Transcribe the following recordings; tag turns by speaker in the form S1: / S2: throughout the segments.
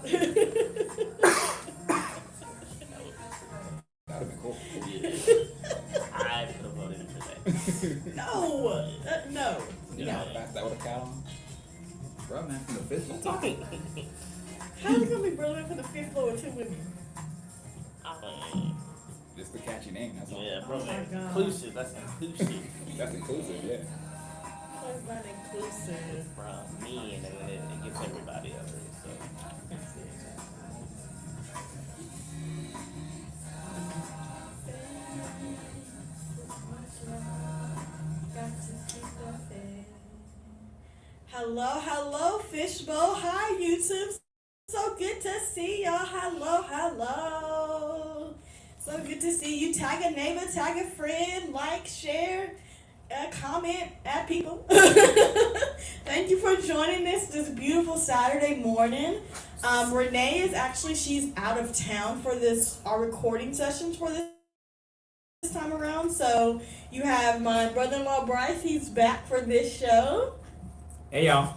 S1: That would have been cool.
S2: Yeah. I could have voted for that.
S1: No. You know
S2: Yeah.
S1: how fast that would have got on? Bro, man, from the fifth floor.
S3: How's it gonna be Brother from the fifth floor with two women?
S2: I mean,
S1: Just the catchy name, that's all.
S2: yeah, bro,
S3: Oh my
S2: man.
S3: God.
S2: Inclusive. That's inclusive.
S1: That's inclusive, yeah.
S3: That's not inclusive.
S2: From me, and then it gets everybody over it. So.
S3: Hello, Fishbowl. Hi, YouTube. So good to see y'all. Hello. So good to see you. Tag a neighbor, tag a friend, like, share, comment, add people. Thank you for joining this beautiful Saturday morning. Renee is she's out of town for our recording sessions for this time around. So you have my brother-in-law Bryce. He's back for this show.
S1: Hey, y'all.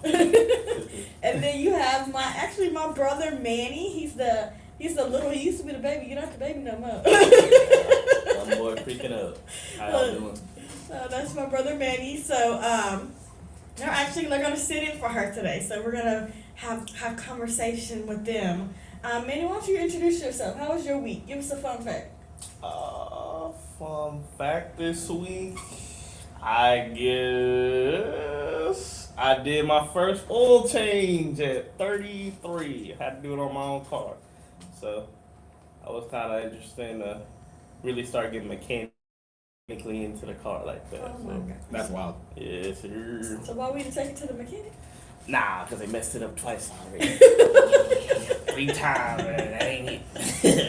S3: And then you have my brother Manny. He's the little. He used to be the baby. You're not the baby no more.
S2: One boy freaking up. How y'all doing?
S3: That's my brother Manny. So they're gonna sit in for her today. So we're gonna have conversation with them. Manny, why don't you introduce yourself? How was your week? Give us a fun fact.
S2: Fun fact this week, I guess I did my first oil change at 33. I had to do it on my own car. So that was kind of interesting to really start getting mechanically into the car like that.
S3: Oh my God.
S1: That's wild.
S2: Yes, sir.
S3: So why we didn't take it to the mechanic?
S2: Nah, because they messed it up twice already. 3 times, man. That ain't it.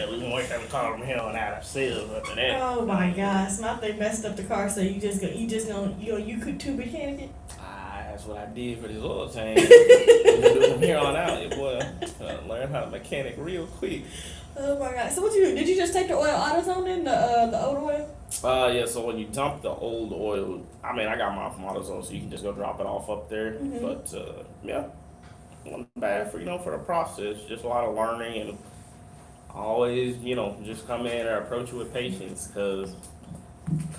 S2: We can work on the car from here on out ourselves after that.
S3: Oh my gosh! Not they messed up the car, so you could too mechanic it.
S2: That's what I did for this oil change. We can do it from here on out, your boy. Learn how to mechanic real quick.
S3: Oh my God! So what you do? Did you just take the oil AutoZone in the old oil?
S2: Yeah, so when you dump the old oil, I got mine from AutoZone, so you can just go drop it off up there.
S3: Mhm.
S2: But, yeah, wasn't bad for the process. Just a lot of learning and always, just come in and approach it with patience because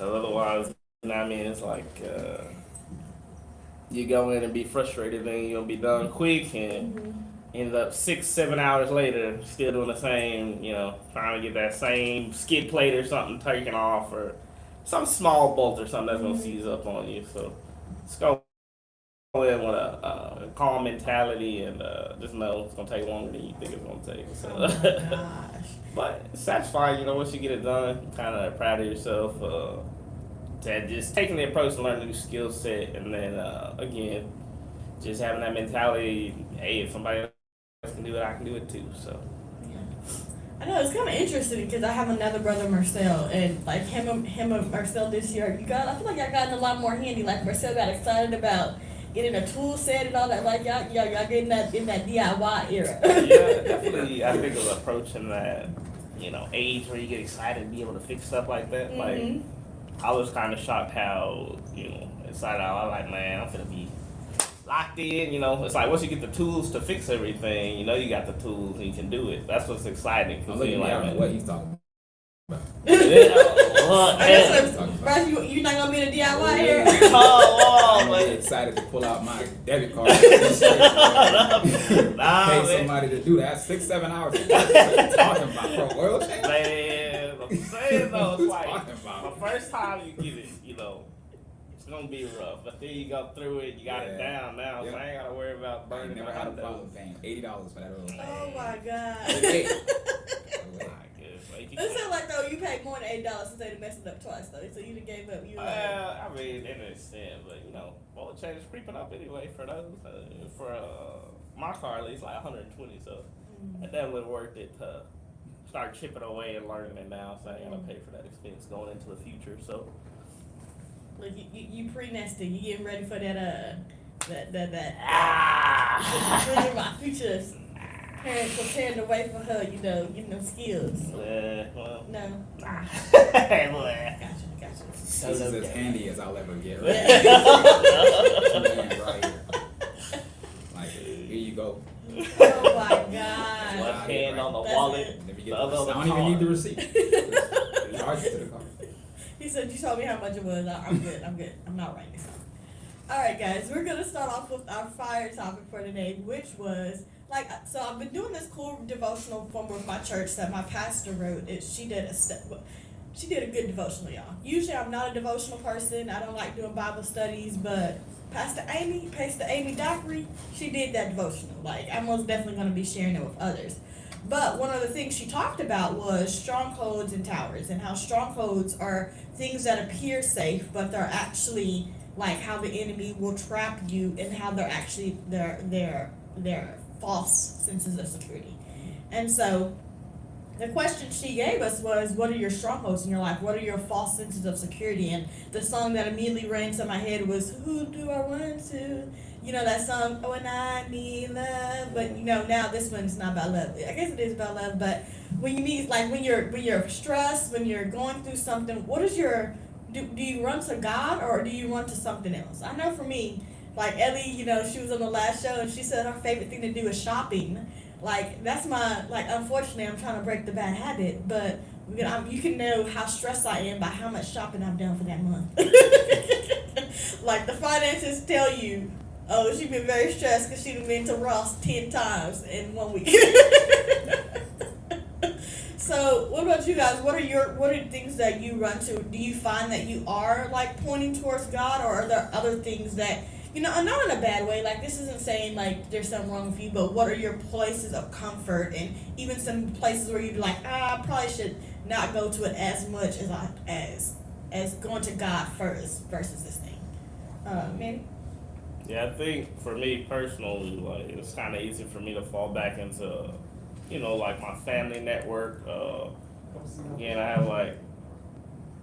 S2: otherwise, it's like, you go in and be frustrated and you'll be done quick and end up 6-7 hours later still doing the same, trying to get that same skid plate or something taken off or some small bolt or something that's going to seize up on you. So just go in with a calm mentality and just know it's going to take longer than you think it's going to take. So.
S3: Oh my gosh.
S2: But it's satisfying, once you get it done, you're kind of proud of yourself. To just taking the approach to learn a new skill set, and then again, just having that mentality. Hey, if somebody else can do it, I can do it too. So.
S3: Yeah. I know it's kind of interesting because I have another brother, Marcel, and like him and Marcel this year, I feel like I gotten a lot more handy. Like Marcel got excited about getting a tool set and all that. Like y'all getting that in that DIY era.
S2: Yeah, definitely. I think of approaching that, age where you get excited to be able to fix stuff like that.
S3: Mhm.
S2: Like. I was kind of shocked how, excited I was like, man, I'm finna be locked in, It's like once you get the tools to fix everything, you got the tools and you can do it. That's what's exciting.
S1: I'm looking
S2: like,
S1: I don't know what he's talking about.
S3: Bryce, you're not going to be in a DIY here?
S1: I'm really excited to pull out my debit card. Pay somebody to do that. 6-7 hours. What are you talking about? For oil change?
S2: Man, I'm saying though, it's like
S1: Talking about.
S2: the first time you get it, it's gonna be rough. But then you go through it, you got it down now, so I ain't gotta worry about
S1: I
S2: burning
S1: never
S2: my
S1: had a
S2: windows.
S1: problem paying $80 for that oil change.
S3: Oh my God.
S1: Hey.
S3: It sounds like though you paid more than $8 since they messed it up twice though, so you done gave up. You
S2: in a sense, but oil change is creeping up anyway for those. For my car, at least like 120. So it definitely worth it to start chipping away and learning it now. So I ain't gonna pay for that expense going into the future. So
S3: like you pre-nesting, you getting ready for that my future parents preparing the way for her, getting them skills.
S2: well,
S3: No.
S2: Boy.
S3: Gotcha.
S1: This is as handy as I'll ever get. Right?
S3: Yeah.
S1: Right here. Like, here you go.
S3: Oh my God.
S2: hand on the
S3: That's
S2: wallet.
S3: it.
S1: Let me
S2: The
S1: get
S2: other
S1: the
S2: on the
S1: I don't even need the
S2: card.
S1: receipt. Just charge it to the card.
S3: He said, you told me how much it was. I'm good. I'm not writing this down. All right, guys, we're going to start off with our fire topic for today, which was, like, so I've been doing this cool devotional form with my church that my pastor wrote. She did a good devotional, y'all. Usually I'm not a devotional person. I don't like doing Bible studies, but Pastor Amy Dockery, she did that devotional. Like, I'm most definitely going to be sharing it with others. But one of the things she talked about was strongholds and towers, and how strongholds are things that appear safe, but they're actually like how the enemy will trap you, and how they're actually they're false senses of security. And so the question she gave us was, what are your strongholds in your life? What are your false senses of security? And the song that immediately ran to my head was, who do I run to? You know that song, oh, and I need love. But, you know, now this one's not about love. I guess it is about love, but when you need, like, when you're stressed, when you're going through something, what is your, do you run to God, or do you run to something else? I know for me, like Ellie, you know, she was on the last show, and she said her favorite thing to do is shopping. Like, that's my, like, unfortunately, I'm trying to break the bad habit, but you can know how stressed I am by how much shopping I've done for that month. Like, the finances tell you, oh, she's been very stressed because she's been to Ross 10 times in 1 week. So, what about you guys? What are things that you run to? Do you find that you are, like, pointing towards God, or are there other things that, you know, not in a bad way, like, this isn't saying, like, there's something wrong with you, but what are your places of comfort, and even some places where you'd be like, I probably should not go to it as much as going to God first versus this thing. Manny?
S2: Yeah, I think for me personally, like, it's kind of easy for me to fall back into, you know, like my family network. Again, I have like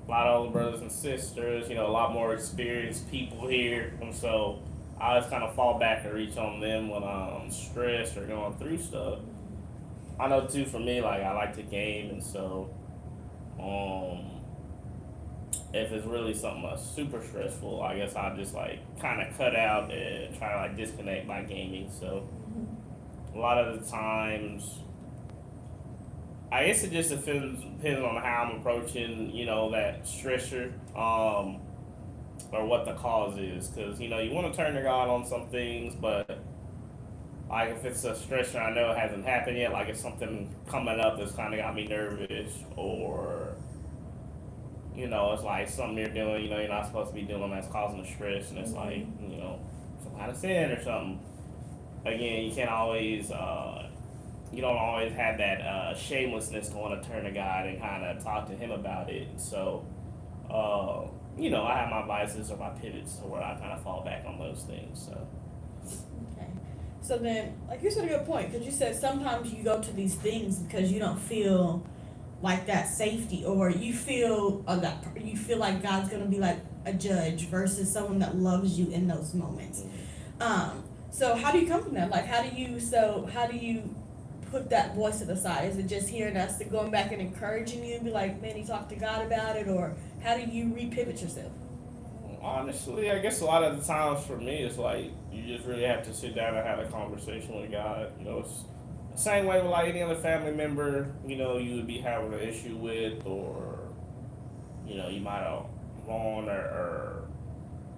S2: a lot of older brothers and sisters, you know, a lot more experienced people here, and so I always kind of fall back and reach on them when I'm stressed or going through stuff. I know too, for me, like, I like to game, and so if it's really something that's super stressful, I guess I just like kind of cut out and try to like disconnect my gaming. So a lot of the times, I guess it just depends on how I'm approaching, you know, that stressor, or what the cause is. Because, you know, you want to turn to God on some things, but like if it's a stressor I know it hasn't happened yet, like if something coming up that's kind of got me nervous, or, you know, it's like something you're doing, you know, you're not supposed to be doing that's causing the stress, and it's like, you know, some kind of sin or something. Again, you can't always, you don't always have that shamelessness to want to turn to God and kind of talk to Him about it. So, you know, I have my vices or my pivots to where I kind of fall back on those things. So.
S3: Okay. So then, like, you said a good point, because you said sometimes you go to these things because you don't feel like that safety, or you feel like God's gonna be like a judge versus someone that loves you in those moments. So how do you come from that? Like, how do you put that voice to the side? Is it just hearing us and going back and encouraging you and be like, man, you talk to God about it, or how do you repivot yourself?
S2: Honestly, I guess a lot of the times for me, it's like you just really have to sit down and have a conversation with God. You know, it's the same way with like any other family member, you know, you would be having an issue with, or, you know, you might have wronged or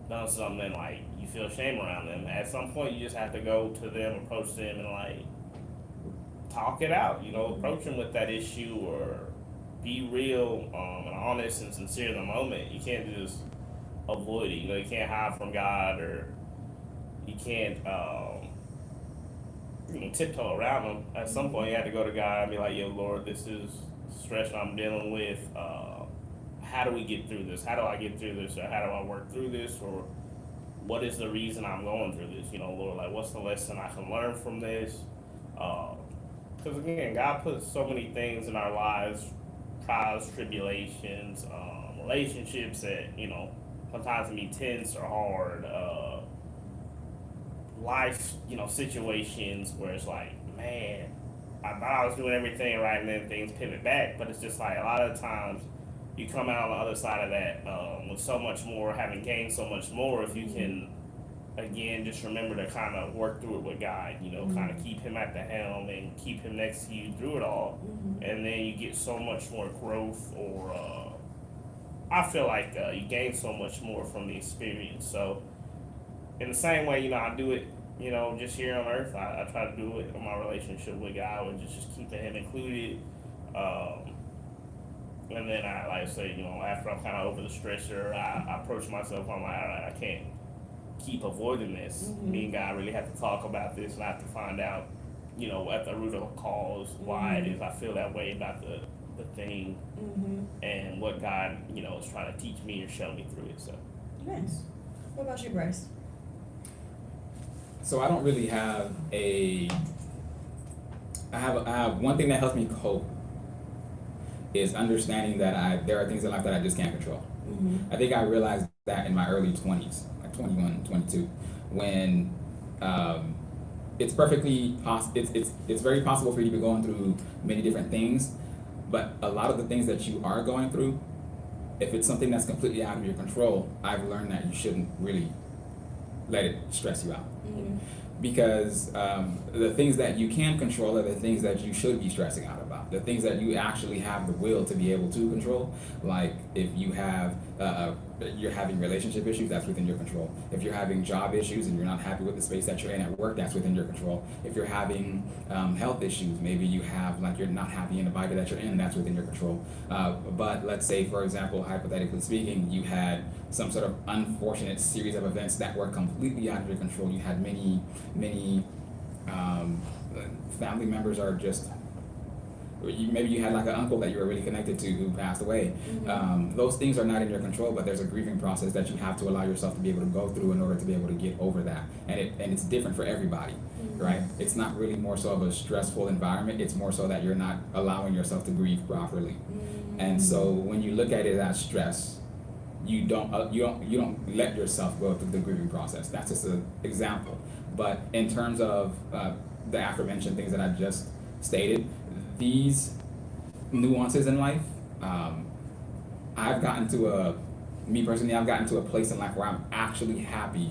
S2: done something like you feel shame around them. At some point, you just have to go to them, approach them, and like talk it out. You know, approach them with that issue, or be real and honest and sincere in the moment. You can't just avoid it. You know, you can't hide from God, or you can't you know, tiptoe around them. At some point, you have to go to God and be like, yo, Lord, this is stress I'm dealing with. How do we get through this? How do I get through this? Or how do I work through this? Or what is the reason I'm going through this? You know, Lord, like, what's the lesson I can learn from this? Because again, God puts so many things in our lives, trials, tribulations, relationships that, you know, sometimes can be tense or hard. Life, you know, situations where it's like, man, I thought I was doing everything right, and then things pivot back. But it's just like a lot of the times you come out on the other side of that with so much more, having gained so much more, if you can again, just remember to kind of work through it with God, you know, kind of keep him at the helm and keep him next to you through it all. And then you get so much more growth, or I feel like you gain so much more from the experience. So, in the same way, you know, I do it, you know, just here on earth, I try to do it in my relationship with God, with just keeping him included. And then like I say, you know, after I'm kind of over the stressor, I approach myself, I'm like, all right, I can't keep avoiding this. Me and God really have to talk about this, and I have to find out, you know, at the root of the cause why it is I feel that way about the thing, and what God, you know, is trying to teach me or show me through it. So
S3: Nice. What about you, Bryce?
S1: So I don't really have I have one thing that helps me cope is understanding that there are things in life that I just can't control. I think I realized that in my early 20s, like 21, 22, when it's perfectly it's very possible for you to be going through many different things, but a lot of the things that you are going through, if it's something that's completely out of your control, I've learned that you shouldn't really let it stress you out. Because the things that you can control are the things that you should be stressing out about. The things that you actually have the will to be able to control. Like if you have, you're having relationship issues, that's within your control. If you're having job issues and you're not happy with the space that you're in at work, that's within your control. If you're having health issues, maybe you have, like, you're not happy in the body that you're in, that's within your control. But let's say, for example, hypothetically speaking, you had some sort of unfortunate series of events that were completely out of your control. You had many family members are just, maybe you had like an uncle that you were really connected to who passed away. Those things are not in your control, but there's a grieving process that you have to allow yourself to be able to go through in order to be able to get over that. And it's different for everybody, right? It's not really more so of a stressful environment. It's more so that you're not allowing yourself to grieve properly. And so when you look at it as stress, you don't let yourself go through the grieving process. That's just an example. But in terms of the aforementioned things that I just stated, these nuances in life, I've gotten to a place in life where I'm actually happy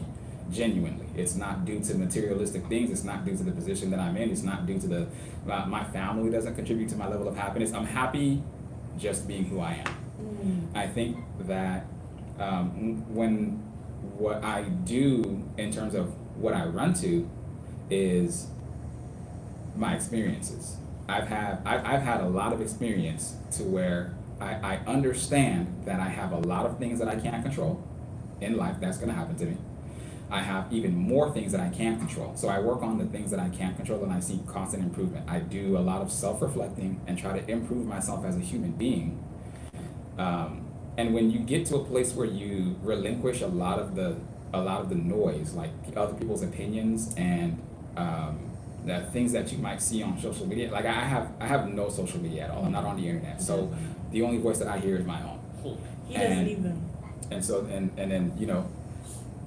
S1: genuinely. It's not due to materialistic things. It's not due to the position that I'm in. It's not due to my family doesn't contribute to my level of happiness. I'm happy just being who I am. I think that when what I do in terms of what I run to is my experiences. I've had a lot of experience to where I understand that I have a lot of things that I can't control in life. That's going to happen to me. I have even more things that I can control. So I work on the things that I can't control, and I see constant improvement. I do a lot of self-reflecting and try to improve myself as a human being. And when you get to a place where you relinquish a lot of the noise, like other people's opinions and the things that you might see on social media, like I have no social media at all. I'm not on the internet, so the only voice that I hear is my own.
S3: He doesn't even.
S1: And so and then, you know,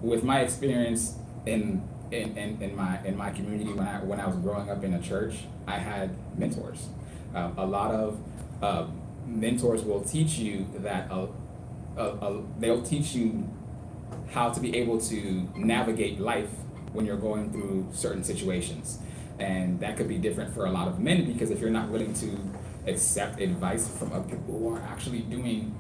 S1: with my experience in my community when I was growing up in a church, I had mentors. A lot of mentors will teach you that they'll teach you how to be able to navigate life when you're going through certain situations. And that could be different for a lot of men, because if you're not willing to accept advice from other people who are actually doing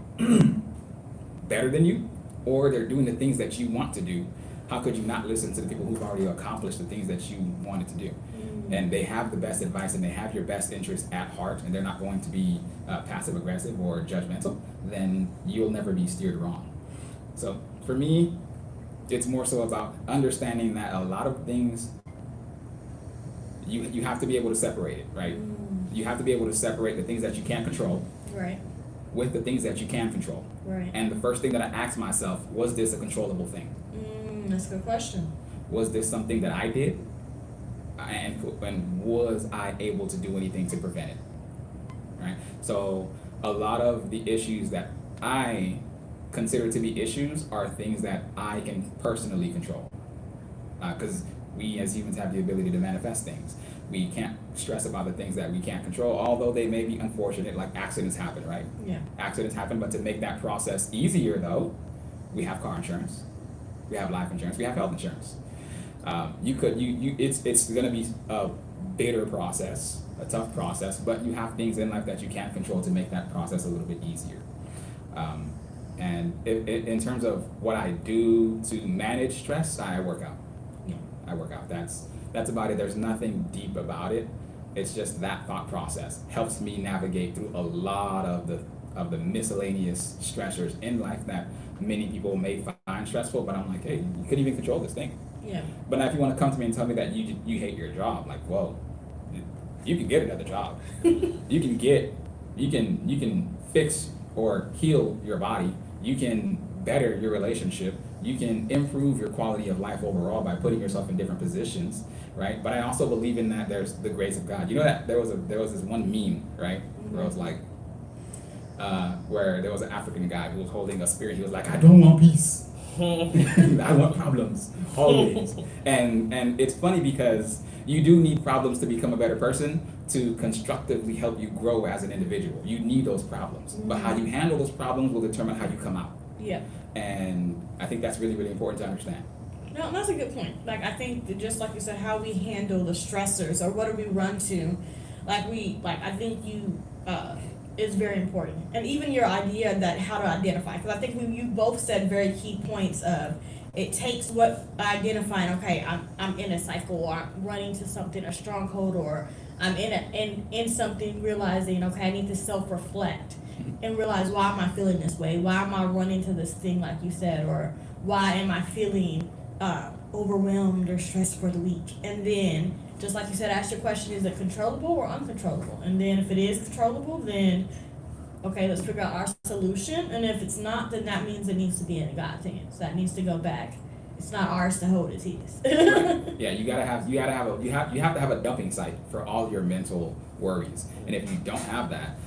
S1: better than you, or they're doing the things that you want to do, how could you not listen to the people who've already accomplished the things that you wanted to do? And they have the best advice, and they have your best interest at heart, and they're not going to be passive aggressive or judgmental, then you'll never be steered wrong. So for me, it's more so about understanding that a lot of things, you have to be able to separate it, right? You have to be able to separate the things that you can't control,
S3: Right.
S1: with the things that you can control.
S3: Right.
S1: And the first thing that I asked myself, was this a controllable thing?
S3: That's a good question.
S1: Was this something that I did? And was I able to do anything to prevent it? Right? So a lot of the issues that I consider to be issues are things that I can personally control. Because we as humans have the ability to manifest things. We can't stress about the things that we can't control, although they may be unfortunate, like accidents happen, right?
S3: Yeah.
S1: Accidents happen, but to make that process easier, though, we have car insurance, we have life insurance, we have health insurance. It's gonna be a bitter process, a tough process, but you have things in life that you can control to make that process a little bit easier. And in terms of what I do to manage stress, I work out. I work out. That's about it. There's nothing deep about it. It's just that thought process helps me navigate through a lot of the miscellaneous stressors in life that many people may find stressful. But I'm like, hey, you couldn't even control this thing.
S3: Yeah.
S1: But now if you want to come to me and tell me that you hate your job, like, whoa, you can get another job. you can fix or heal your body. You can better your relationship. You can improve your quality of life overall by putting yourself in different positions, right? But I also believe in that there's the grace of God. You know that there was this one meme, right? Where it was like, where there was an African guy who was holding a spear. He was like, I don't want peace. I want problems always. And it's funny because you do need problems to become a better person, to constructively help you grow as an individual. You need those problems. But how you handle those problems will determine how you come out.
S3: Yeah.
S1: And I think that's really, really important to understand.
S3: No, that's a good point. Like, I think that just like you said, how we handle the stressors or what do we run to, I think is very important. And even your idea that how to identify, because I think you both said very key points of it takes what identifying, okay, I'm in a cycle, or I'm running to something, a stronghold, or I'm in something, realizing, okay, I need to self-reflect and realize, why am I feeling this way? Why am I running to this thing, like you said, or why am I feeling overwhelmed or stressed for the week? And then, just like you said, ask your question, is it controllable or uncontrollable? And then if it is controllable, then, okay, let's figure out our solution. And if it's not, then that means it needs to be in God's hands. That needs to go back. It's not ours to hold, it's His.
S1: Yeah, you have to have a dumping site for all your mental worries. And if you don't have that,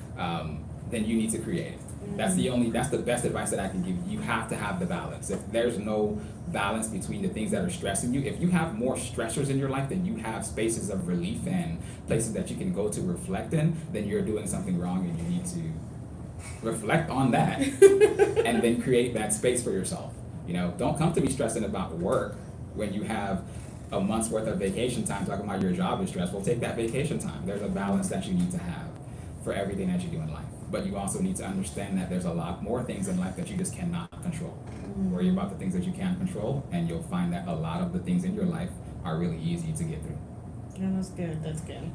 S1: then you need to create it. That's the best advice that I can give you. You have to have the balance. If there's no balance between the things that are stressing you, if you have more stressors in your life than you have spaces of relief and places that you can go to reflect in, then you're doing something wrong, and you need to reflect on that and then create that space for yourself. Don't come to me stressing about work when you have a month's worth of vacation time talking about your job is stressful. Take that vacation time. There's a balance that you need to have for everything that you do in life. But you also need to understand that there's a lot more things in life that you just cannot control. Worry about the things that you can control, and you'll find that a lot of the things in your life are really easy to get through.
S3: Yeah, that's good. That's good.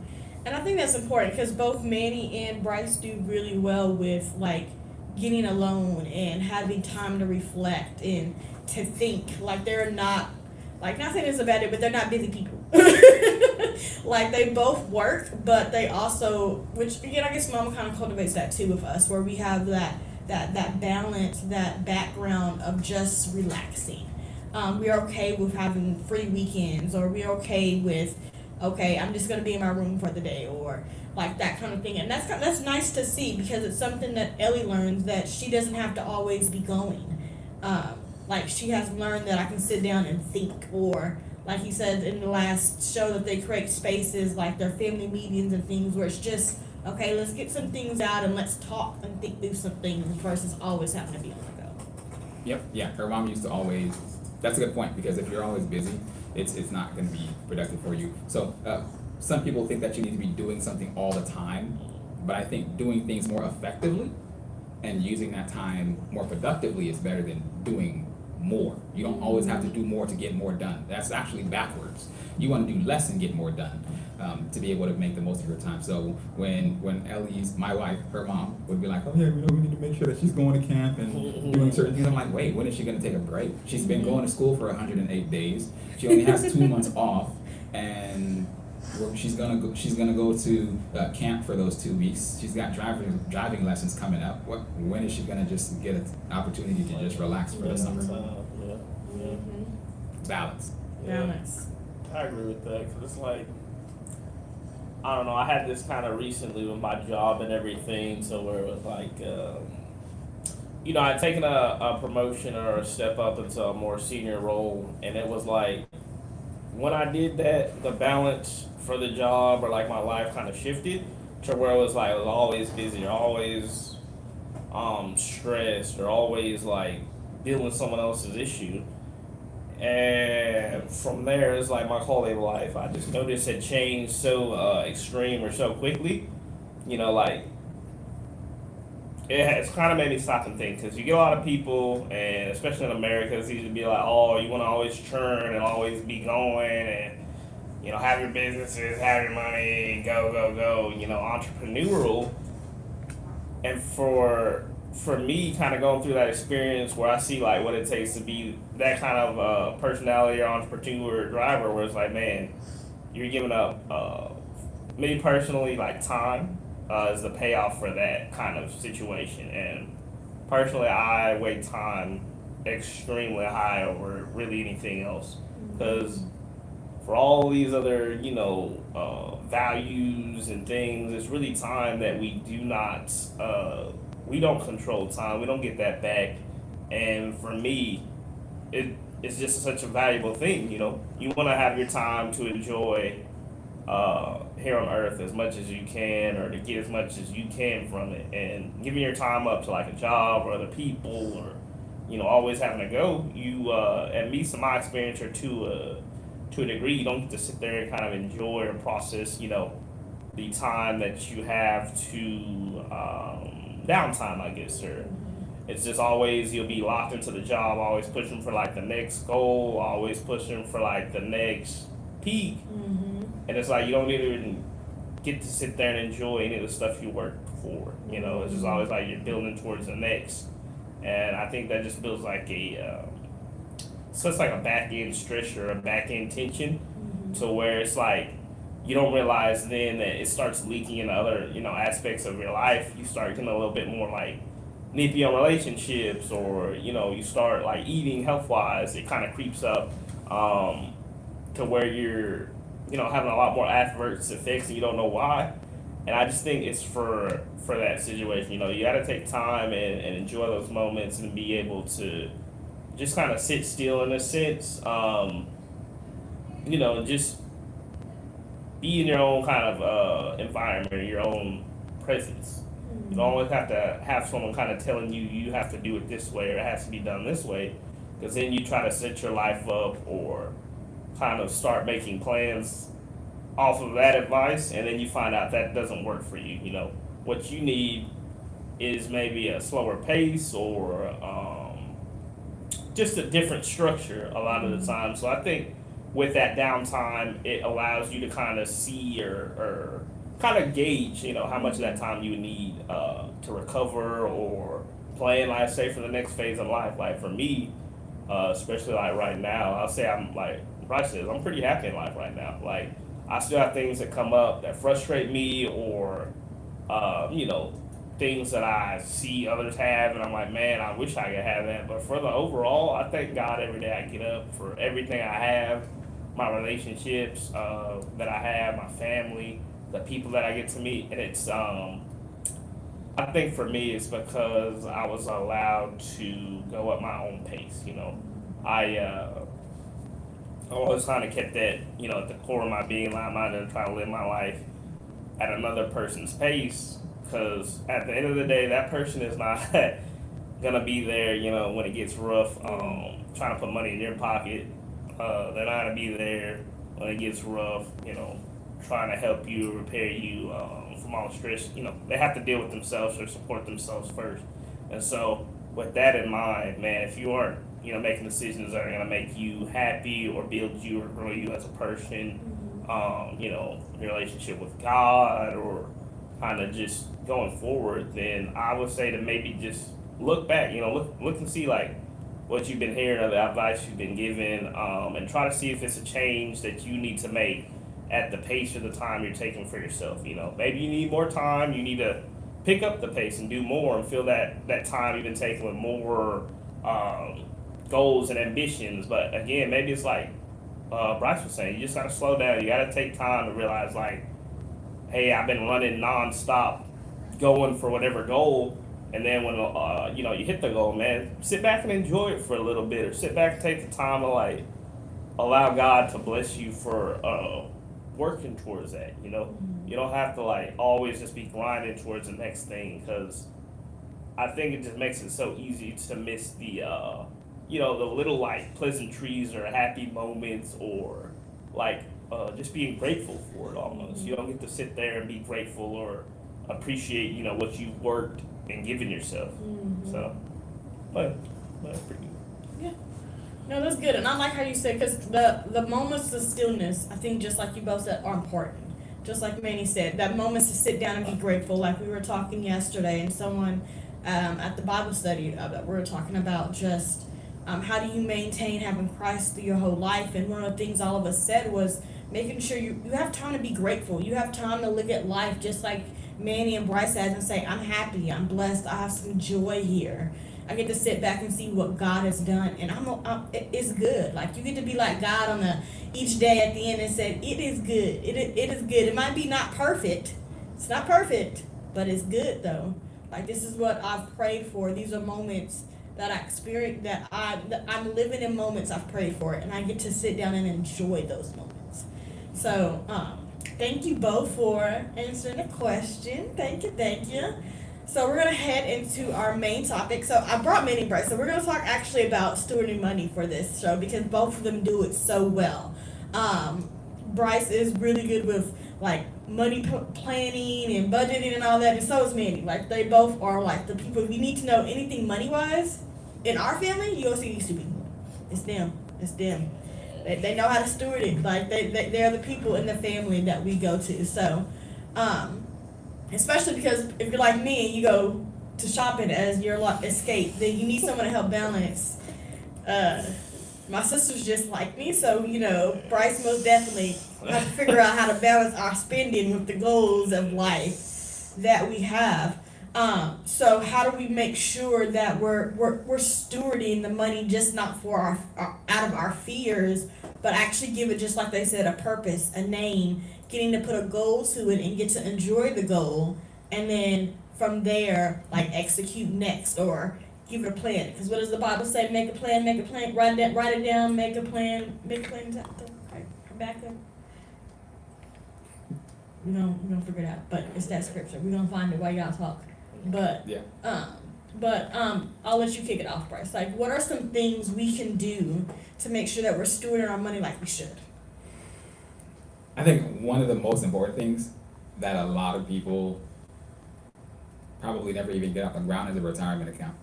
S3: And I think that's important because both Manny and Bryce do really well with getting alone and having time to reflect and to think. They're not, not saying it's a bad day, but they're not busy people. They both work, but they also, which again, I guess Mama kind of cultivates that too with us, where we have that balance, that background of just relaxing. We're okay with having free weekends, or we're okay with, okay, I'm just going to be in my room for the day, or that kind of thing. And that's nice to see, because it's something that Ellie learns, that she doesn't have to always be going. She has learned that I can sit down and think, or like he said in the last show, that they create spaces like their family meetings and things where it's just, okay, let's get some things out and let's talk and think through some things versus always having to be on the go.
S1: Yep, yeah. Her mom used to always, that's a good point, because if you're always busy, it's not going to be productive for you. So some people think that you need to be doing something all the time, but I think doing things more effectively and using that time more productively is better than doing more. You don't always have to do more to get more done. That's actually backwards. You want to do less and get more done, to be able to make the most of your time. So when my wife, her mom, would be like, oh yeah, we need to make sure that she's going to camp and doing certain things. I'm like, wait, when is she going to take a break? She's been going to school for 108 days. She only has 2 months off, and she's gonna go to camp for those 2 weeks. She's got driving lessons coming up. When is she gonna just get an opportunity to just relax for the summer? Balance.
S3: Balance.
S2: I agree with that, because it's I don't know, I had this kind of recently with my job and everything, so where it was I'd taken a promotion or a step up into a more senior role, and it was when I did that, the balance for the job or my life kind of shifted to where it was I was always busy, or always stressed, or always dealing with someone else's issue. And from there, it's like my whole life. I just noticed it changed so extreme or so quickly. You know, like it's kind of made me stop and think because you get a lot of people, and especially in America, it's easy to be like, oh, you want to always churn and always be going and have your businesses, have your money, go, go, go. Entrepreneurial. And for me, kind of going through that experience where I see like what it takes to be that kind of personality or entrepreneur or driver, where it's like, man, you're giving up. Me personally, like time is the payoff for that kind of situation, and personally, I weigh time extremely high over really anything else because for all these other values and things, it's really time that we do not we don't control time. We don't get that back. And for me, it's just such a valuable thing. You want to have your time to enjoy here on earth as much as you can, or to get as much as you can from it. And giving your time up to like a job or other people, or always having to go, at least in my experience, or to a degree, you don't get to sit there and kind of enjoy or process, the time that you have to downtime, I guess, or it's just always you'll be locked into the job, always pushing for like the next goal, always pushing for like the next peak, and it's like you don't even get to sit there and enjoy any of the stuff you worked for. It's just always like you're building towards the next, and I think that just builds like so it's like a back end stress or a back end tension, to where it's like you don't realize then that it starts leaking into other aspects of your life. You start getting a little bit more like nippy on relationships, or you start like eating health wise. It kind of creeps up to where you're having a lot more adverse effects and you don't know why. And I just think it's for that situation. You got to take time and enjoy those moments and be able to just kind of sit still in a sense. Just be in your own kind of environment, your own presence. You don't always have to have someone kind of telling you have to do it this way or it has to be done this way, because then you try to set your life up or kind of start making plans off of that advice, and then you find out that doesn't work for you. What you need is maybe a slower pace or just a different structure a lot of the time. So I think with that downtime, it allows you to kind of see or kind of gauge, how much of that time you need to recover or plan, like say, for the next phase of life. Like for me, especially like right now, I'll say I'm like Bryce says, I'm pretty happy in life right now. Like I still have things that come up that frustrate me, or things that I see others have, and I'm like, man, I wish I could have that. But for the overall, I thank God every day I get up for everything I have, my relationships that I have, my family, the people that I get to meet. And it's I think for me it's because I was allowed to go at my own pace. I always kind of kept that at the core of my being. I'm not going to try to live my life at another person's pace, because at the end of the day, that person is not gonna be there, when it gets rough, trying to put money in your pocket. They're not gonna be there when it gets rough, trying to help you, repair you from all the stress. They have to deal with themselves or support themselves first. And so, with that in mind, man, if you aren't, making decisions that are gonna make you happy or build you or grow you as a person, your relationship with God, or kind of just going forward, then I would say to maybe just look back, look and see like what you've been hearing or the advice you've been given, and try to see if it's a change that you need to make at the pace or the time you're taking for yourself. Maybe you need more time, you need to pick up the pace and do more and fill that time you've been taking with more goals and ambitions. But again, maybe it's like Bryce was saying, you just gotta slow down. You gotta take time to realize like, hey, I've been running nonstop, going for whatever goal, and then when you hit the goal, man, sit back and enjoy it for a little bit, or sit back and take the time to like allow God to bless you for working towards that. You don't have to like always just be grinding towards the next thing, because I think it just makes it so easy to miss you know, the little like pleasantries or happy moments or like just being grateful for it almost. You don't get to sit there and be grateful or appreciate, you know, what you've worked and given yourself. So, but pretty good.
S3: Yeah. No, that's good. And I like how you said, because the moments of stillness, I think just like you both said, are important. Just like Manny said, that moments to sit down and be grateful. Like we were talking yesterday, and someone at the Bible study that we were talking about just how do you maintain having Christ through your whole life. And one of the things all of us said was making sure you have time to be grateful. You have time to look at life just like Manny and Bryce has and say, I'm happy, I'm blessed, I have some joy here. I get to sit back and see what God has done, and it's good. Like you get to be like God on each day at the end and say, it is good. It is good. It might be not perfect. It's not perfect, but it's good though. Like this is what I've prayed for. These are moments that I experience, that I'm living in moments I've prayed for, and I get to sit down and enjoy those moments. So thank you both for answering the question. Thank you. So we're going to head into our main topic. So I brought Manny and Bryce. So we're going to talk actually about stewarding money for this show because both of them do it so well. Bryce is really good with like money planning and budgeting and all that, and so is Manny. Like they both are like the people. If you need to know anything money wise in our family, you go see these two people. It's them. They know how to steward it. Like they're the people in the family that we go to. So especially because if you're like me and you go to shopping as your escape, then you need someone to help balance. My sister's just like me, so you know, Bryce most definitely have to figure out how to balance our spending with the goals of life that we have. So how do we make sure that we're stewarding the money just not for our out of our fears, but actually give it, just like they said, a purpose, a name, getting to put a goal to it and get to enjoy the goal, and then from there, like execute next or give it a plan. Because what does the Bible say? Make a plan, write it down, make a plan. Is that the right Habakkuk? We're gonna figure it out, but it's that scripture. We're gonna find it while y'all talk. But
S1: Yeah.
S3: I'll let you kick it off, Bryce. Like, what are some things we can do to make sure that we're stewarding our money like we should?
S1: I think one of the most important things that a lot of people probably never even get off the ground is a retirement account.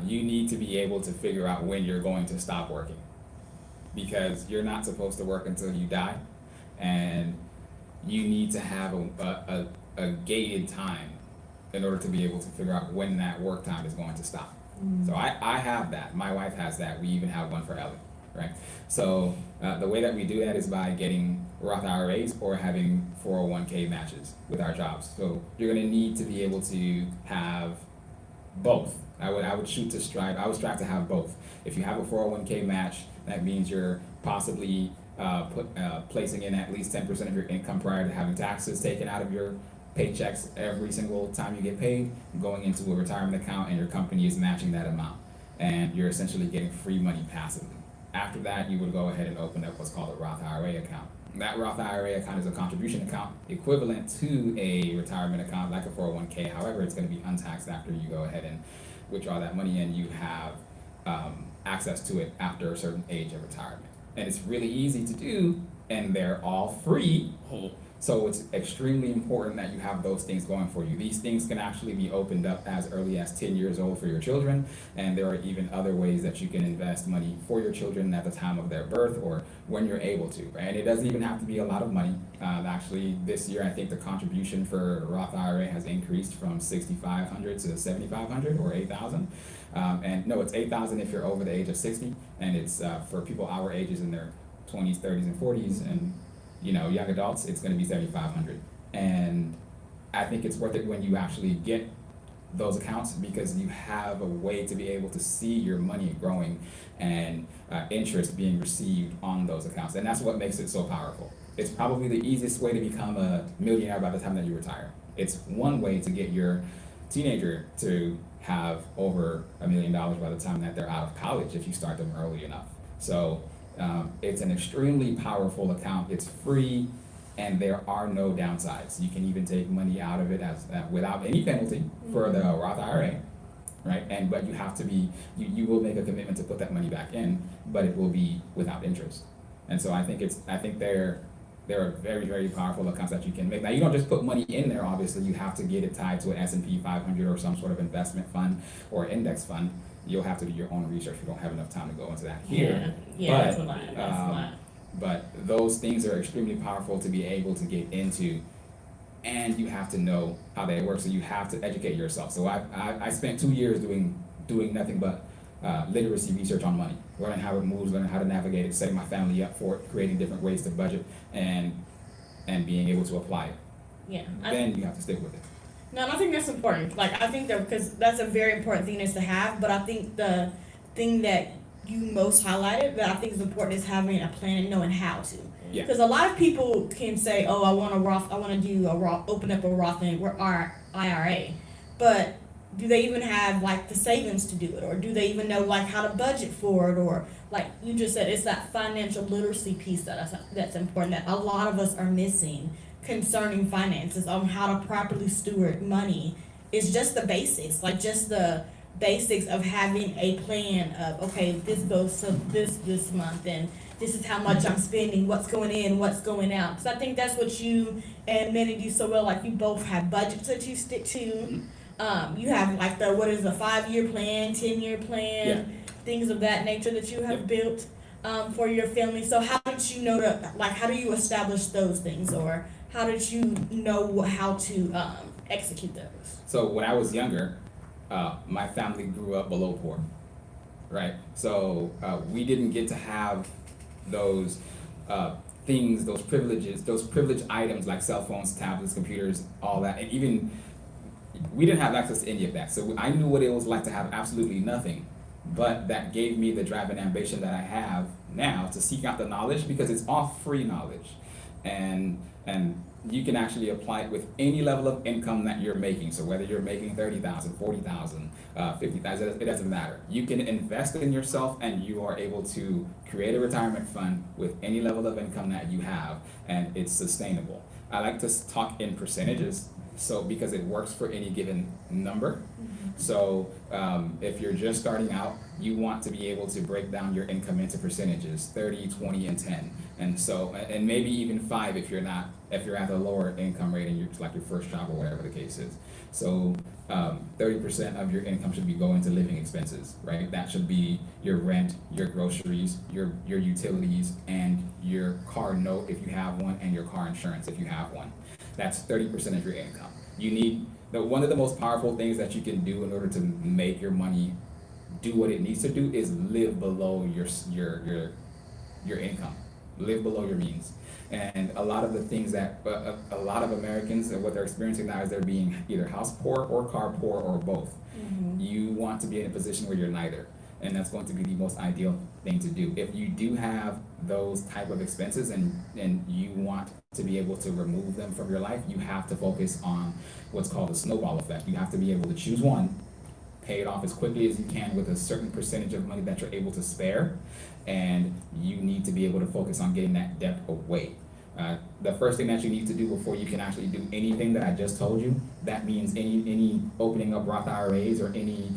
S1: You need to be able to figure out when you're going to stop working, because you're not supposed to work until you die, and you need to have a gated time in order to be able to figure out when that work time is going to stop. So I have that. My wife has that. We even have one for Ellie, right? So the way that we do that is by getting Roth IRAs or having 401k matches with our jobs. So you're going to need to be able to have both. I would strive to have both. If you have a 401k match, that means you're possibly placing in at least 10% of your income prior to having taxes taken out of your paychecks every single time you get paid, going into a retirement account, and your company is matching that amount, and you're essentially getting free money passively. After that, you would go ahead and open up what's called a Roth IRA account. That Roth IRA account is a contribution account equivalent to a retirement account like a 401k. However, it's going to be untaxed after you go ahead and withdraw that money, and you have access to it after a certain age of retirement. And it's really easy to do, and they're all free. So it's extremely important that you have those things going for you. These things can actually be opened up as early as 10 years old for your children, and there are even other ways that you can invest money for your children at the time of their birth or when you're able to. And it doesn't even have to be a lot of money. Actually, this year I think the contribution for Roth IRA has increased from $6,500 to $7,500 or $8,000. And no, it's $8,000 if you're over the age of 60, and it's for people our ages in their 20s, 30s, and 40s, and young adults, it's going to be $7,500. And I think it's worth it when you actually get those accounts, because you have a way to be able to see your money growing and interest being received on those accounts. And that's what makes it so powerful. It's probably the easiest way to become a millionaire by the time that you retire. It's one way to get your teenager to have over $1 million by the time that they're out of college if you start them early enough. So it's an extremely powerful account. It's free, and there are no downsides. You can even take money out of it as without any penalty for the Roth IRA. right? But you have to be, you will make a commitment to put that money back in, but it will be without interest. And so I think there are very, very powerful accounts that you can make. Now, you don't just put money in there, obviously. You have to get it tied to an S&P 500 or some sort of investment fund or index fund. You'll have to do your own research. We don't have enough time to go into that here.
S3: Yeah,
S1: But,
S3: that's a lot.
S1: But those things are extremely powerful to be able to get into, and you have to know how they work. So you have to educate yourself. So I spent 2 years doing nothing but literacy research on money, learning how it moves, learning how to navigate it, setting my family up for it, creating different ways to budget, and being able to apply it.
S3: Yeah.
S1: Then you have to stick with it.
S3: No, and I think that's important. Like, I think that, because that's a very important thing is to have, but I think the thing that you most highlighted that I think is important is having a plan and knowing how to.
S1: Yeah.
S3: Because a lot of people can say, "Oh, I want to open up a Roth IRA," but do they even have like the savings to do it, or do they even know like how to budget for it, or like you just said, it's that financial literacy piece that's important that a lot of us are missing concerning finances, on how to properly steward money. Is just the basics, like just the basics of having a plan of, okay, this goes to this month, and this is how much I'm spending, what's going in, what's going out. Because I think that's what you and Manny do so well. Like, you both have budgets that you stick to. You have like the 5-year plan, 10-year plan, things of that nature that you have built for your family. So how did you know how do you establish those things, or how did you know how to execute those?
S1: So when I was younger, my family grew up below poor, right? So we didn't get to have those things, those privileged items like cell phones, tablets, computers, all that, and even we didn't have access to any of that. So I knew what it was like to have absolutely nothing, but that gave me the drive and ambition that I have now to seek out the knowledge, because it's all free knowledge, and you can actually apply it with any level of income that you're making. So whether you're making 30,000, 40,000, 50,000, it doesn't matter. You can invest in yourself, and you are able to create a retirement fund with any level of income that you have, and it's sustainable. I like to talk in percentages, so because it works for any given number. So if you're just starting out, you want to be able to break down your income into percentages, 30, 20, and 10. And so, and maybe even 5 if you're at a lower income rate and you're like your first job or whatever the case is. So 30% of your income should be going to living expenses, right? That should be your rent, your groceries, your utilities, and your car note if you have one, and your car insurance if you have one. That's 30% of your income. You need one of the most powerful things that you can do in order to make your money do what it needs to do is live below your income, live below your means. And a lot of the things that a lot of Americans, what they're experiencing now, is they're being either house poor or car poor or both. You want to be in a position where you're neither, and that's going to be the most ideal thing to do. If you do have those type of expenses and you want to be able to remove them from your life, you have to focus on what's called the snowball effect. You have to be able to choose one, pay it off as quickly as you can with a certain percentage of money that you're able to spare, and you need to be able to focus on getting that debt away. The first thing that you need to do before you can actually do anything that I just told you, that means any opening up Roth IRAs or any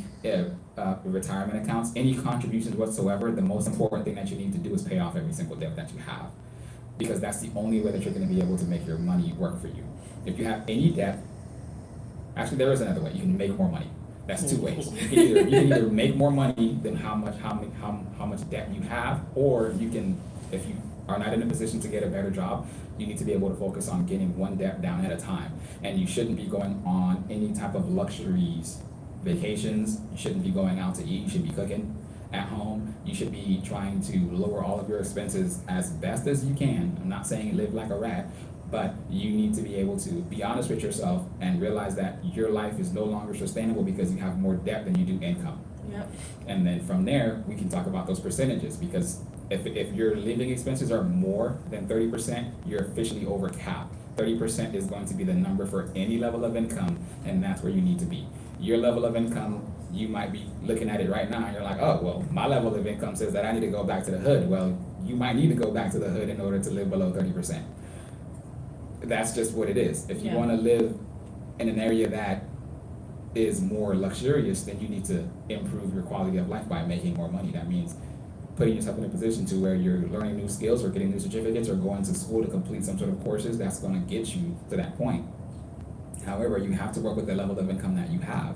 S1: retirement accounts, any contributions whatsoever, the most important thing that you need to do is pay off every single debt that you have, because that's the only way that you're going to be able to make your money work for you. If you have any debt, actually there is another way. You can make more money. That's 2 ways. You can either make more money than how much debt you have, or you can, if you are not in a position to get a better job, you need to be able to focus on getting one debt down at a time. And you shouldn't be going on any type of luxuries, vacations. You shouldn't be going out to eat. You should be cooking at home. You should be trying to lower all of your expenses as best as you can. I'm not saying live like a rat, but you need to be able to be honest with yourself and realize that your life is no longer sustainable because you have more debt than you do income.
S3: Yep.
S1: And then from there, we can talk about those percentages, because if your living expenses are more than 30%, you're officially over cap. 30% is going to be the number for any level of income, and that's where you need to be. Your level of income, you might be looking at it right now and you're like, oh, well, my level of income says that I need to go back to the hood. Well, you might need to go back to the hood in order to live below 30%. That's just what it is. If you want to live in an area that is more luxurious, then you need to improve your quality of life by making more money. That means putting yourself in a position to where you're learning new skills or getting new certificates or going to school to complete some sort of courses that's going to get you to that point. However, you have to work with the level of income that you have.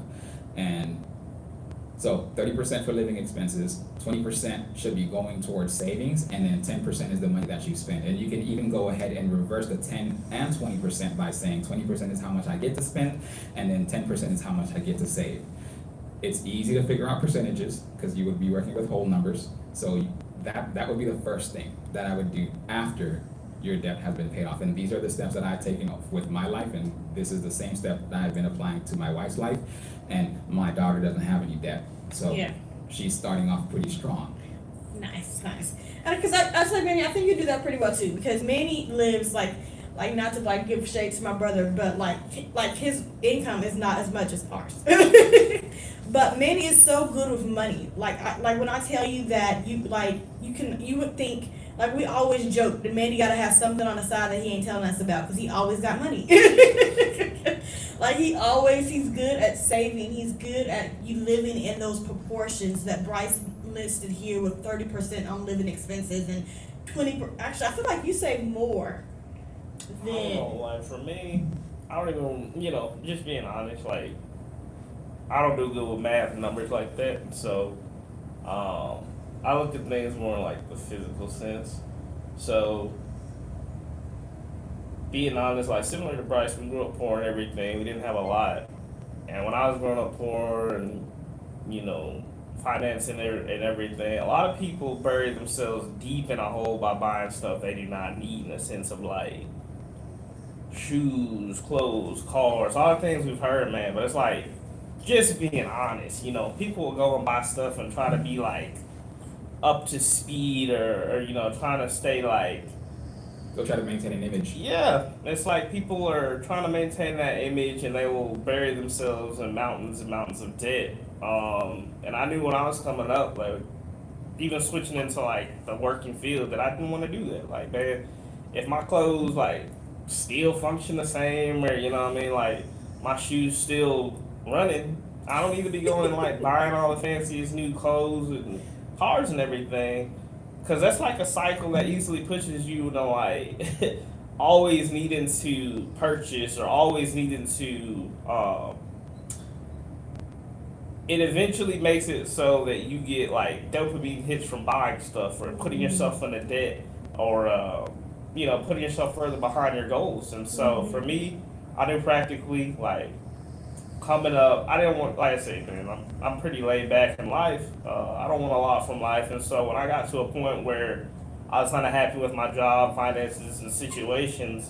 S1: And so 30% for living expenses, 20% should be going towards savings, and then 10% is the money that you spend. And you can even go ahead and reverse the 10 and 20% by saying 20% is how much I get to spend, and then 10% is how much I get to save. It's easy to figure out percentages because you would be working with whole numbers. So that would be the first thing that I would do after your debt has been paid off. And these are the steps that I've taken off with my life, and this is the same step that I've been applying to my wife's life. And my daughter doesn't have any debt, so
S3: Yeah.
S1: she's starting off pretty strong.
S3: Nice. And because I was like, Manny, I think you do that pretty well too. Because Manny lives like not to like give shade to my brother, but like his income is not as much as ours. But Manny is so good with money. Like when I tell you that you would think, like, we always joke that Manny gotta have something on the side that he ain't telling us about because he always got money. Like he's good at saving. He's good at you living in those proportions that Bryce listed here with 30% on living expenses and 20%. Actually, I feel like you save more
S2: I don't
S3: than.
S2: know, like for me, I don't even, just being honest, like I don't do good with math and numbers like that. So I look at things more in like the physical sense. So being honest, like similar to Bryce, we grew up poor and everything. We didn't have a lot. And when I was growing up poor and, financing and everything, a lot of people bury themselves deep in a hole by buying stuff they do not need, in the sense of like shoes, clothes, cars, all the things we've heard, man. But it's like, just being honest, people will go and buy stuff and try to be like up to speed or trying to stay like,
S1: Go try to maintain an image.
S2: yeah, it's like people are trying to maintain that image and they will bury themselves in mountains and mountains of debt. And I knew when I was coming up, like even switching into like the working field, that I didn't want to do that. Like, man, if my clothes like still function the same, or like my shoes still running, I don't need to be going like buying all the fanciest new clothes and cars and everything. Cause that's like a cycle that easily pushes you to like always needing to purchase or always needing to. It eventually makes it so that you get like dopamine hits from buying stuff or putting yourself in a debt or putting yourself further behind your goals. And so for me, I knew practically like coming up, I didn't want, like I said, man, I'm pretty laid back in life. I don't want a lot from life, and so when I got to a point where I was kind of happy with my job, finances, and situations,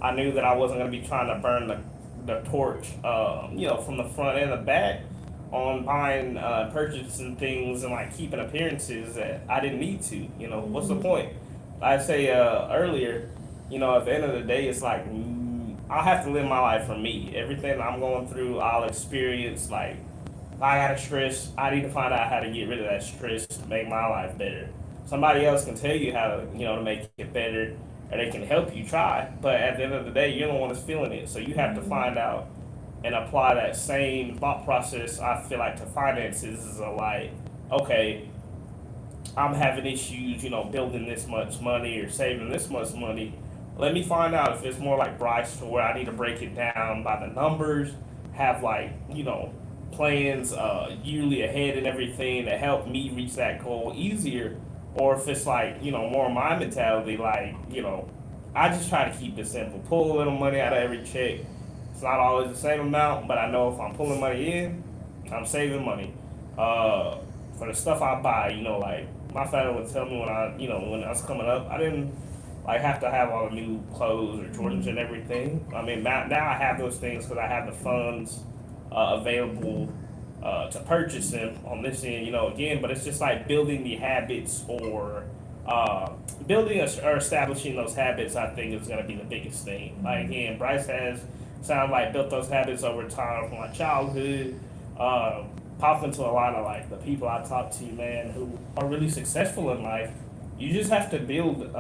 S2: I knew that I wasn't going to be trying to burn the torch, from the front and the back on buying, purchasing things and like keeping appearances that I didn't need to. What's the point? Like I say earlier, at the end of the day, it's like, I have to live my life for me. Everything I'm going through, I'll experience. Like, if I got a stress, I need to find out how to get rid of that stress to make my life better. Somebody else can tell you how to, to make it better, or they can help you try. But at the end of the day, you're the one that's feeling it. So you have to find out and apply that same thought process, I feel like, to finances. Is like, okay, I'm having issues, building this much money or saving this much money. Let me find out if it's more like Bryce, to where I need to break it down by the numbers, have like, plans yearly ahead and everything to help me reach that goal easier. Or if it's like, more my mentality, like, I just try to keep it simple. Pull a little money out of every check. It's not always the same amount, but I know if I'm pulling money in, I'm saving money. For the stuff I buy, like my family would tell me when when I was coming up, I didn't like have to have all the new clothes or Jordans and everything. I mean, now I have those things because I have the funds available to purchase them on this end, again. But it's just like building the habits or building or establishing those habits. I think is going to be the biggest thing. Like again, Bryce has sound like built those habits over time from my childhood. Talking to a lot of like the people I talk to, man, who are really successful in life. You just have to build.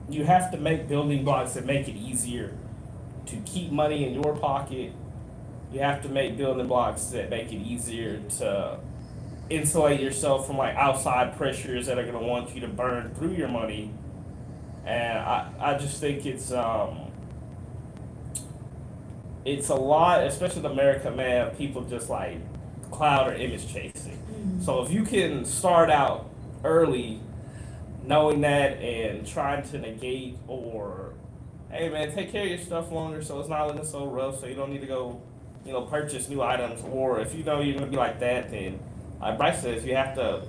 S2: You have to make building blocks that make it easier to keep money in your pocket, You have to make building blocks that make it easier to insulate yourself from like outside pressures that are going to want you to burn through your money. And I just think it's a lot, especially in America, man. People just like cloud or image chasing. So if you can start out early knowing that and trying to negate, or hey man, take care of your stuff longer so it's not looking so rough, so you don't need to go, purchase new items. Or if you know you're gonna be like that, then like Bryce says, you have to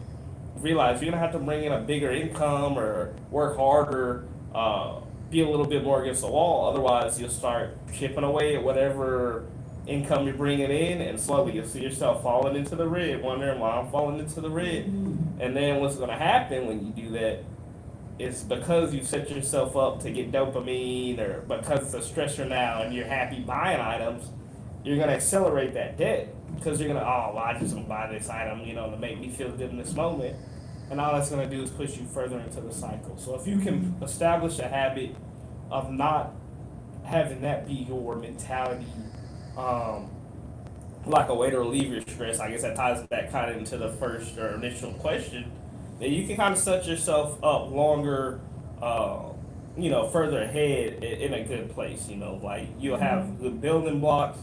S2: realize you're gonna have to bring in a bigger income or work harder, be a little bit more against the wall. Otherwise, you'll start chipping away at whatever income you're bringing in, and slowly you'll see yourself falling into the red, wondering why I'm falling into the red. And then what's going to happen when you do that is, because you set yourself up to get dopamine, or because it's a stressor now and you're happy buying items, you're going to accelerate that debt, because you're going to, I just want to buy this item, to make me feel good in this moment. And all that's going to do is push you further into the cycle. So if you can establish a habit of not having that be your mentality, like a way to relieve your stress, I guess that ties back kind of into the first or initial question, that you can kind of set yourself up longer, further ahead in a good place. Like you'll have good building blocks,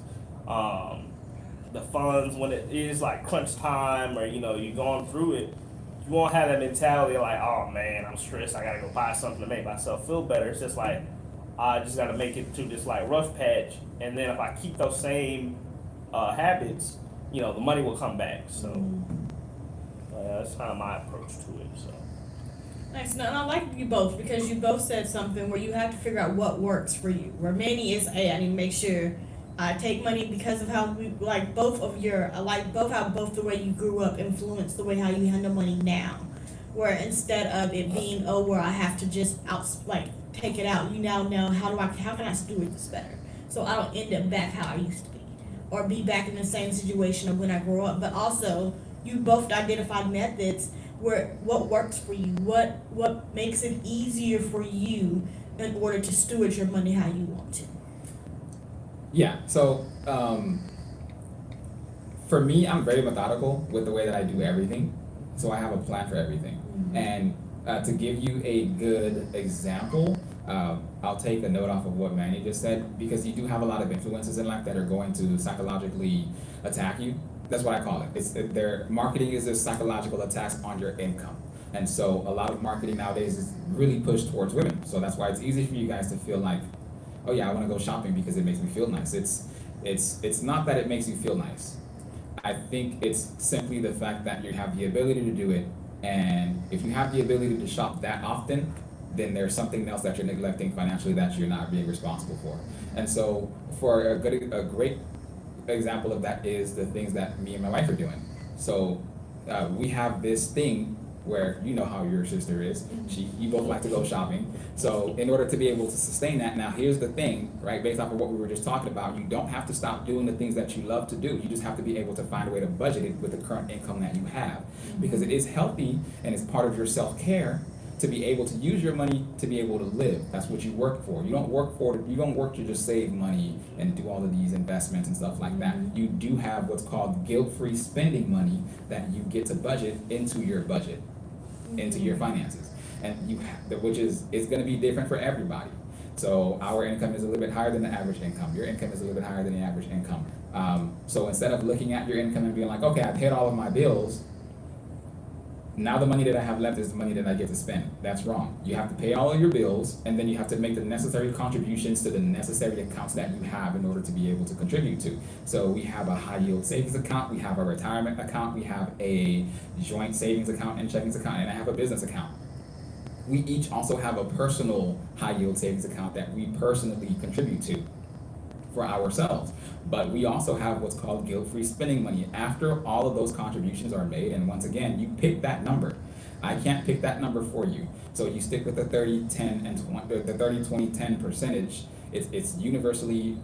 S2: the funds when it is like crunch time, or you're going through it. You won't have that mentality like, oh man, I'm stressed, I gotta go buy something to make myself feel better. It's just like, I just gotta make it through this like rough patch, and then if I keep those same habits, the money will come back. So that's kind of my approach to it. So
S3: Nice. No, and I like you both, because you both said something where you have to figure out what works for you. Where Manny is, hey, I need to make sure I take money because of how we like both of your, I like both how both the way you grew up influenced the way how you handle money now. Where instead of it being, where I have to just take it out, you now know how can I steward this better, so I don't end up back how I used to be, or be back in the same situation of when I grew up. But also, you both identified methods where what works for you, what makes it easier for you in order to steward your money how you want to.
S1: Yeah, so for me, I'm very methodical with the way that I do everything. So I have a plan for everything. And to give you a good example, I'll take a note off of what Manny just said, because you do have a lot of influences in life that are going to psychologically attack you. That's what I call it. Their marketing is a psychological attacks on your income. And so a lot of marketing nowadays is really pushed towards women. So that's why it's easy for you guys to feel like, oh yeah, I want to go shopping because it makes me feel nice. It's not that it makes you feel nice. I think it's simply the fact that you have the ability to do it, and if you have the ability to shop that often, then there's something else that you're neglecting financially that you're not being responsible for. And so for a great example of that is the things that me and my wife are doing. So we have this thing where, you know how your sister is, you both like to go shopping. So in order to be able to sustain that, now here's the thing, right, based off of what we were just talking about, you don't have to stop doing the things that you love to do. You just have to be able to find a way to budget it with the current income that you have. Because it is healthy and it's part of your self-care to be able to use your money to be able to live. That's what you work for. You don't work to just save money and do all of these investments and stuff like that. You do have what's called guilt-free spending money that you get to budget into your budget, into your finances. And you have, which is going to be different for everybody. So our income is a little bit higher than the average income. Your income is a little bit higher than the average income. So instead of looking at your income and being like, okay, I've paid all of my bills, now the money that I have left is the money that I get to spend. That's wrong. You have to pay all of your bills, and then you have to make the necessary contributions to the necessary accounts that you have in order to be able to contribute to. So we have a high yield savings account, we have a retirement account, we have a joint savings account and checkings account, and I have a business account. We each also have a personal high yield savings account that we personally contribute to for ourselves. But we also have what's called guilt-free spending money. After all of those contributions are made, and once again, you pick that number. I can't pick that number for you. So you stick with the 30, 10, and 20, the 30, 20, 10 percentage. It's universally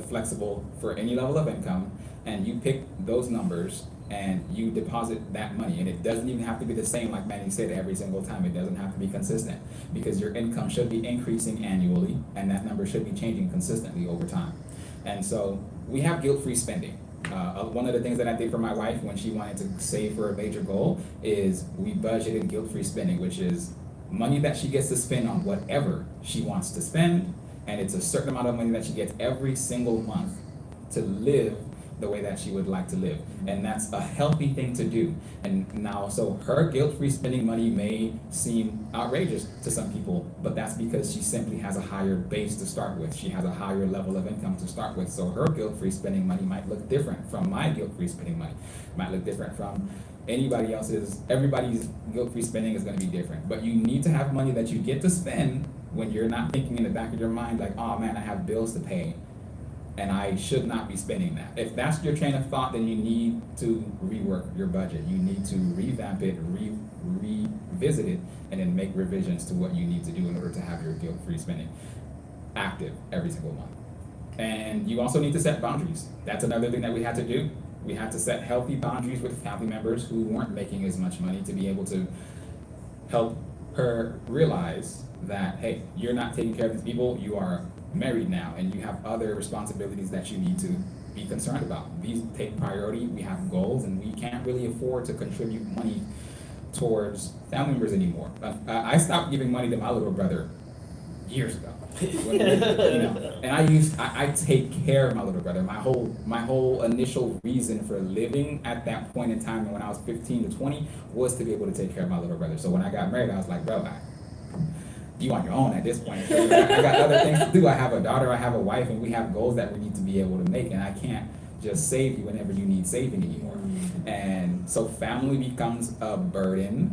S1: flexible for any level of income, and you pick those numbers and you deposit that money. And it doesn't even have to be the same, like Manny said, every single time. It doesn't have to be consistent, because your income should be increasing annually, and that number should be changing consistently over time. And so we have guilt-free spending. One of the things that I did for my wife when she wanted to save for a major goal is we budgeted guilt-free spending, which is money that she gets to spend on whatever she wants to spend, and it's a certain amount of money that she gets every single month to live the way that she would like to live. And that's a healthy thing to do. And now, so her guilt-free spending money may seem outrageous to some people, but that's because she simply has a higher base to start with. She has a higher level of income to start with. So her guilt-free spending money might look different from my guilt-free spending money. Might look different from anybody else's. Everybody's guilt-free spending is going to be different. But you need to have money that you get to spend when you're not thinking in the back of your mind like, oh man, I have bills to pay, and I should not be spending that. If that's your train of thought, then you need to rework your budget. You need to revamp it, revisit it, and then make revisions to what you need to do in order to have your guilt-free spending active every single month. And you also need to set boundaries. That's another thing that we had to do. We had to set healthy boundaries with family members who weren't making as much money to be able to help her realize that, hey, you're not taking care of these people, you are married now, and you have other responsibilities that you need to be concerned about. These take priority, we have goals, and we can't really afford to contribute money towards family members anymore. I stopped giving money to my little brother years ago. And I take care of my little brother. My whole initial reason for living at that point in time when I was 15 to 20 was to be able to take care of my little brother. So when I got married, I was like, bro, you on your own at this point. I got other things to do. I have a daughter, I have a wife, and we have goals that we need to be able to make, and I can't just save you whenever you need saving anymore. And so family becomes a burden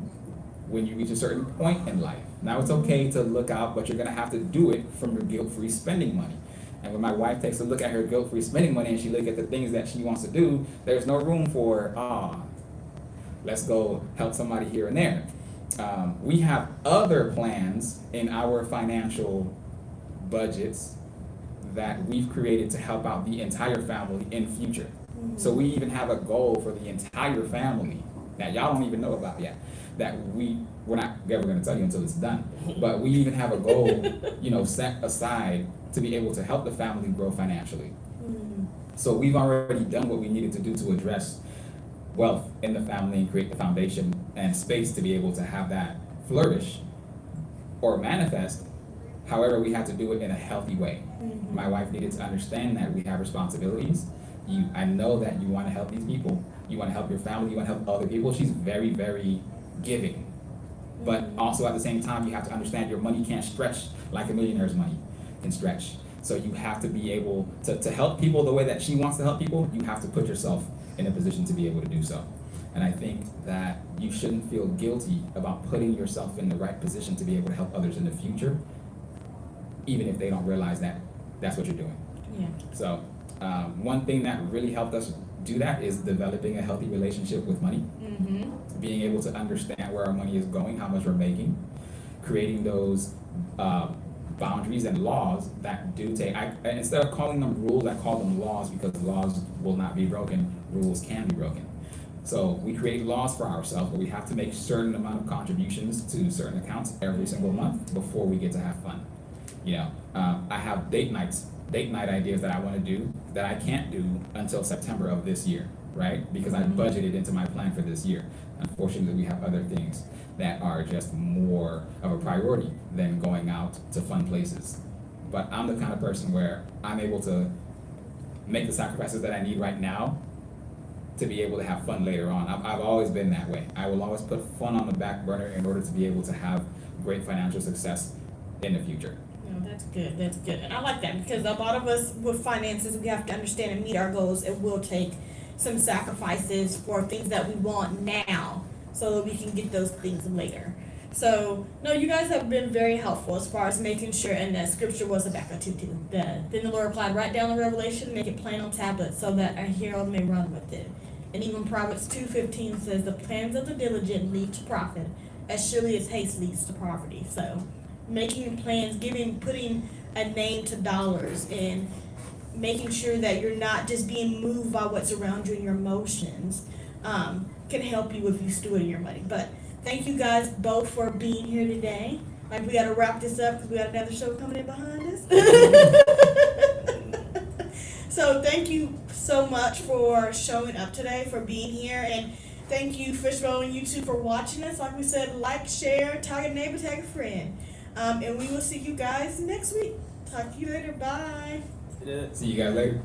S1: when you reach a certain point in life. Now it's okay to look out, but you're gonna have to do it from your guilt-free spending money. And when my wife takes a look at her guilt-free spending money and she look at the things that she wants to do, there's no room for, let's go help somebody here and there. We have other plans in our financial budgets that we've created to help out the entire family in future. So we even have a goal for the entire family that y'all don't even know about yet, that we're not ever going to tell you until it's done. But we even have a goal, set aside to be able to help the family grow financially. So we've already done what we needed to do to address wealth in the family and create the foundation and space to be able to have that flourish or manifest. However, we had to do it in a healthy way. My wife needed to understand that we have responsibilities. I know that you want to help these people. You want to help your family. You want to help other people. She's very, very giving. But also at the same time, you have to understand your money can't stretch like a millionaire's money can stretch. So you have to be able to help people the way that she wants to help people. You have to put yourself in a position to be able to do so. And I think that you shouldn't feel guilty about putting yourself in the right position to be able to help others in the future, even if they don't realize that that's what you're doing.
S3: Yeah.
S1: So one thing that really helped us do that is developing a healthy relationship with money, being able to understand where our money is going, how much we're making, creating those boundaries and laws that do take, instead of calling them rules, I call them laws because laws will not be broken, rules can be broken. So we create laws for ourselves, but we have to make certain amount of contributions to certain accounts every single month before we get to have fun. I have date night ideas that I want to do that I can't do until September of this year, right? Because I budgeted into my plan for this year. Unfortunately, we have other things that are just more of a priority than going out to fun places. But I'm the kind of person where I'm able to make the sacrifices that I need right now to be able to have fun later on. I've always been that way. I will always put fun on the back burner in order to be able to have great financial success in the future.
S3: No, that's good. That's good. And I like that because a lot of us with finances, we have to understand and meet our goals. It will take some sacrifices for things that we want now so that we can get those things later. So, no, you guys have been very helpful as far as making sure, and that scripture was Habakkuk 2:2. Then the Lord replied, write down the revelation, make it plain on tablets so that a herald may run with it. And even Proverbs 2:15 says, the plans of the diligent lead to profit, as surely as haste leads to poverty. So, making plans, putting a name to dollars, and making sure that you're not just being moved by what's around you and your emotions can help you if you steward your money. But thank you guys both for being here today. Like, we got to wrap this up because we got another show coming in behind us. So thank you so much for showing up today, for being here, and thank you, Fishbowl and YouTube, for watching us. Like we said, like, share, tag a neighbor, tag a friend. And we will see you guys next week. Talk to you later. Bye.
S1: See you guys later.